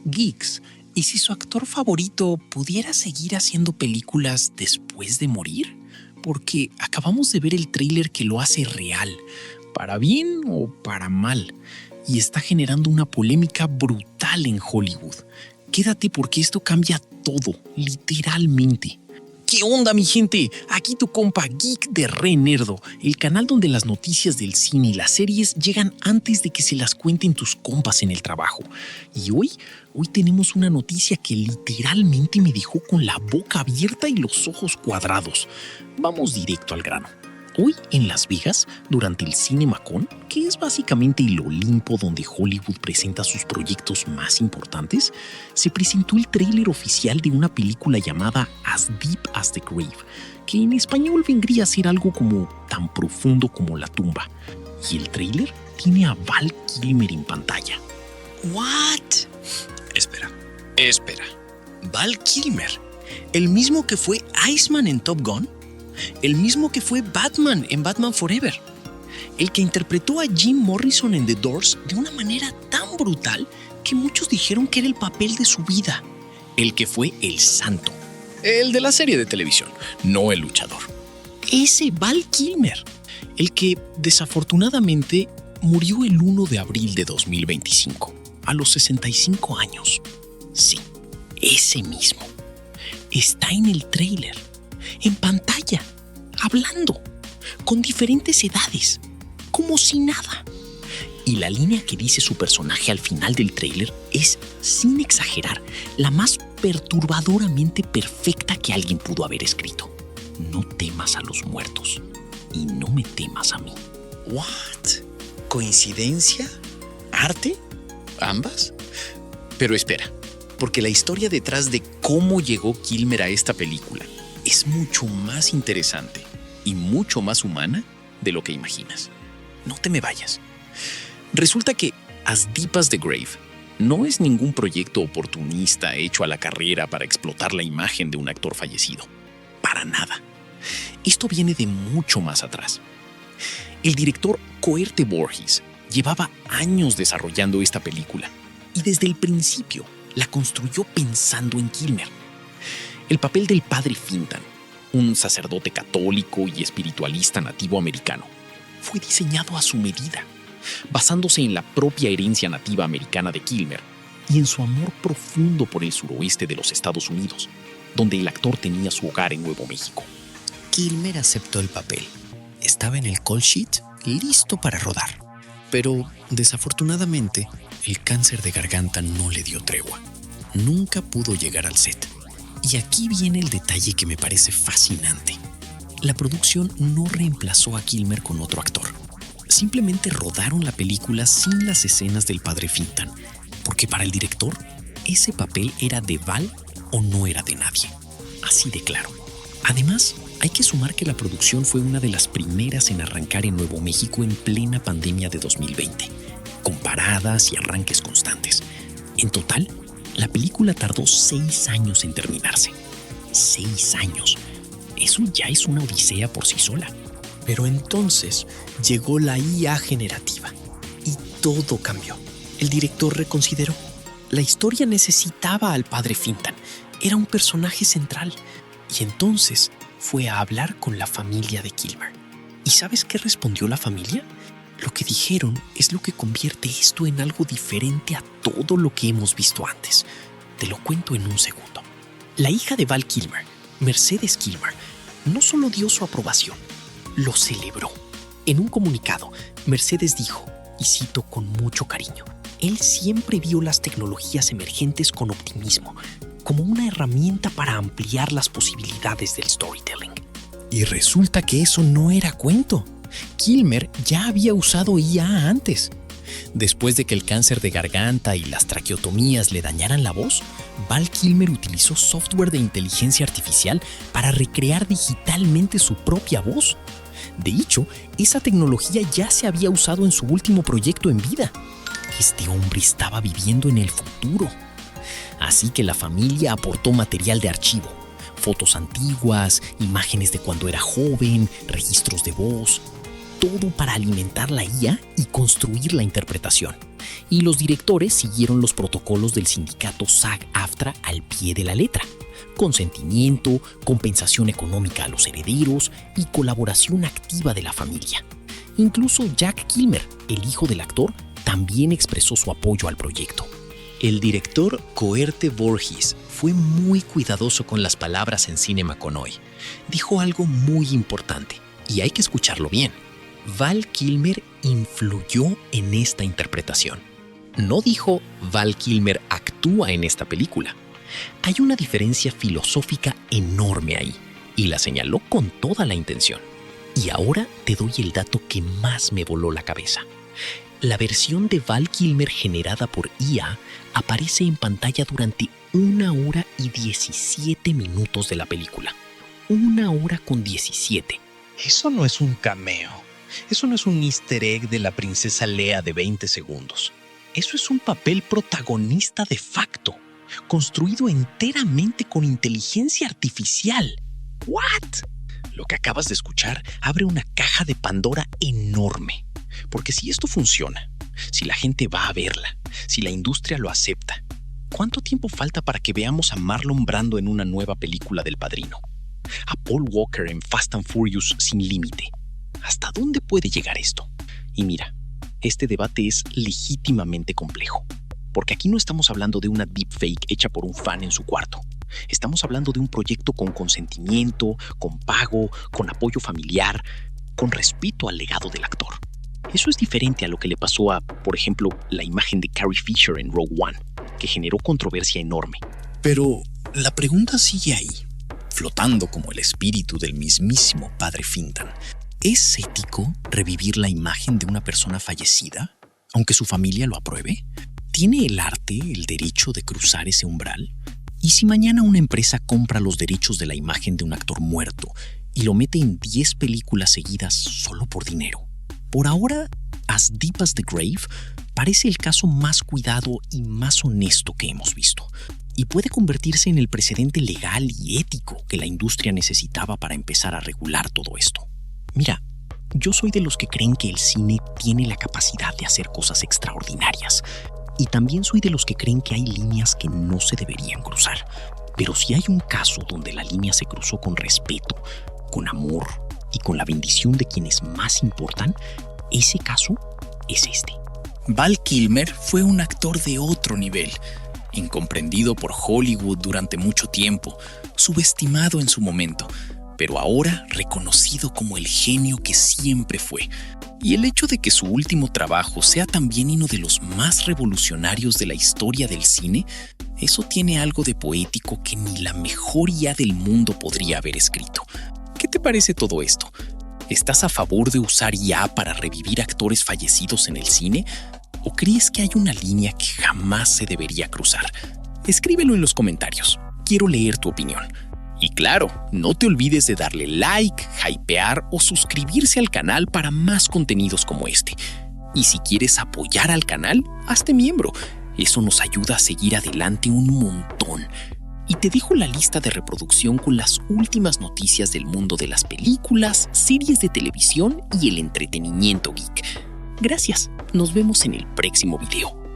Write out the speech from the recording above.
Geeks, ¿y si su actor favorito pudiera seguir haciendo películas después de morir? Porque acabamos de ver el tráiler que lo hace real, para bien o para mal, y está generando una polémica brutal en Hollywood. Quédate porque esto cambia todo, literalmente. ¿Qué onda, mi gente? Aquí tu compa Geek de Re Nerdo, el canal donde las noticias del cine y las series llegan antes de que se las cuenten tus compas en el trabajo. Y hoy tenemos una noticia que literalmente me dejó con la boca abierta y los ojos cuadrados. Vamos directo al grano. Hoy en Las Vegas, durante el CinemaCon, que es básicamente el Olimpo donde Hollywood presenta sus proyectos más importantes, se presentó el tráiler oficial de una película llamada As Deep as the Grave, que en español vendría a ser algo como tan profundo como la tumba. Y el tráiler tiene a Val Kilmer en pantalla. ¿What? Espera. ¿Val Kilmer? ¿El mismo que fue Iceman en Top Gun? El mismo que fue Batman en Batman Forever. El que interpretó a Jim Morrison en The Doors de una manera tan brutal que muchos dijeron que era el papel de su vida. El que fue el santo. El de la serie de televisión, no el luchador. Ese Val Kilmer. El que desafortunadamente murió el 1 de abril de 2025, a los 65 años. Sí, ese mismo. Está en el tráiler. En pantalla, hablando, con diferentes edades, como si nada. Y la línea que dice su personaje al final del tráiler es, sin exagerar, la más perturbadoramente perfecta que alguien pudo haber escrito. No temas a los muertos y no me temas a mí. ¿What? ¿Coincidencia? ¿Arte? ¿Ambas? Pero espera, porque la historia detrás de cómo llegó Kilmer a esta película es mucho más interesante y mucho más humana de lo que imaginas. No te me vayas. Resulta que As Deep as the Grave no es ningún proyecto oportunista hecho a la carrera para explotar la imagen de un actor fallecido. Para nada. Esto viene de mucho más atrás. El director Coerte Borges llevaba años desarrollando esta película y desde el principio la construyó pensando en Kilmer. El papel del padre Fintan, un sacerdote católico y espiritualista nativo americano, fue diseñado a su medida, basándose en la propia herencia nativa americana de Kilmer y en su amor profundo por el suroeste de los Estados Unidos, donde el actor tenía su hogar en Nuevo México. Kilmer aceptó el papel. Estaba en el call sheet, listo para rodar. Pero, desafortunadamente, el cáncer de garganta no le dio tregua. Nunca pudo llegar al set. Y aquí viene el detalle que me parece fascinante. La producción no reemplazó a Kilmer con otro actor. Simplemente rodaron la película sin las escenas del padre Fintan, porque para el director, ese papel era de Val o no era de nadie. Así de claro. Además, hay que sumar que la producción fue una de las primeras en arrancar en Nuevo México en plena pandemia de 2020, con paradas y arranques constantes. En total, la película tardó 6 años en terminarse. 6 años. Eso ya es una odisea por sí sola. Pero entonces llegó la IA generativa y todo cambió. El director reconsideró. La historia necesitaba al padre Fintan. Era un personaje central. Y entonces fue a hablar con la familia de Kilmer. ¿Y sabes qué respondió la familia? Lo que dijeron es lo que convierte esto en algo diferente a todo lo que hemos visto antes. Te lo cuento en un segundo. La hija de Val Kilmer, Mercedes Kilmer, no solo dio su aprobación, lo celebró. En un comunicado, Mercedes dijo, y cito con mucho cariño, él siempre vio las tecnologías emergentes con optimismo, como una herramienta para ampliar las posibilidades del storytelling. Y resulta que eso no era cuento. Kilmer ya había usado IA antes. Después de que el cáncer de garganta y las traqueotomías le dañaran la voz, Val Kilmer utilizó software de inteligencia artificial para recrear digitalmente su propia voz. De hecho, esa tecnología ya se había usado en su último proyecto en vida. Este hombre estaba viviendo en el futuro. Así que la familia aportó material de archivo, fotos antiguas, imágenes de cuando era joven, registros de voz, todo para alimentar la IA y construir la interpretación. y los directores siguieron los protocolos del sindicato SAG-AFTRA al pie de la letra. Consentimiento, compensación económica a los herederos y colaboración activa de la familia. Incluso Jack Kilmer, el hijo del actor, también expresó su apoyo al proyecto. El director Coerte Voorhees fue muy cuidadoso con las palabras en Cinema Conoy. Dijo algo muy importante, y hay que escucharlo bien. Val Kilmer influyó en esta interpretación. No dijo Val Kilmer actúa en esta película. Hay una diferencia filosófica enorme ahí, y la señaló con toda la intención. Y ahora te doy el dato que más me voló la cabeza. La versión de Val Kilmer generada por IA aparece en pantalla durante 1 hora y 17 minutos de la película. 1 hora con 17. Eso no es un cameo. Eso no es un easter egg de la princesa Leia de 20 segundos. Eso es un papel protagonista de facto, construido enteramente con inteligencia artificial. ¿What? Lo que acabas de escuchar abre una caja de Pandora enorme. Porque si esto funciona, si la gente va a verla, si la industria lo acepta, ¿cuánto tiempo falta para que veamos a Marlon Brando en una nueva película del Padrino? A Paul Walker en Fast and Furious sin límite. ¿Hasta dónde puede llegar esto? Y mira, este debate es legítimamente complejo. Porque aquí no estamos hablando de una deepfake hecha por un fan en su cuarto. Estamos hablando de un proyecto con consentimiento, con pago, con apoyo familiar, con respeto al legado del actor. Eso es diferente a lo que le pasó a, por ejemplo, la imagen de Carrie Fisher en Rogue One, que generó controversia enorme. Pero la pregunta sigue ahí, flotando como el espíritu del mismísimo padre Fintan. ¿Es ético revivir la imagen de una persona fallecida, aunque su familia lo apruebe? ¿Tiene el arte el derecho de cruzar ese umbral? ¿Y si mañana una empresa compra los derechos de la imagen de un actor muerto y lo mete en 10 películas seguidas solo por dinero? Por ahora, As Deep as the Grave parece el caso más cuidado y más honesto que hemos visto, y puede convertirse en el precedente legal y ético que la industria necesitaba para empezar a regular todo esto. Mira, yo soy de los que creen que el cine tiene la capacidad de hacer cosas extraordinarias, y también soy de los que creen que hay líneas que no se deberían cruzar. Pero si hay un caso donde la línea se cruzó con respeto, con amor y con la bendición de quienes más importan, ese caso es este. Val Kilmer fue un actor de otro nivel, incomprendido por Hollywood durante mucho tiempo, subestimado en su momento, pero ahora reconocido como el genio que siempre fue. Y el hecho de que su último trabajo sea también uno de los más revolucionarios de la historia del cine, eso tiene algo de poético que ni la mejor IA del mundo podría haber escrito. ¿Qué te parece todo esto? ¿Estás a favor de usar IA para revivir actores fallecidos en el cine? ¿O crees que hay una línea que jamás se debería cruzar? Escríbelo en los comentarios. Quiero leer tu opinión. Y claro, no te olvides de darle like, hypear o suscribirse al canal para más contenidos como este. Y si quieres apoyar al canal, hazte miembro. Eso nos ayuda a seguir adelante un montón. Y te dejo la lista de reproducción con las últimas noticias del mundo de las películas, series de televisión y el entretenimiento geek. Gracias, nos vemos en el próximo video.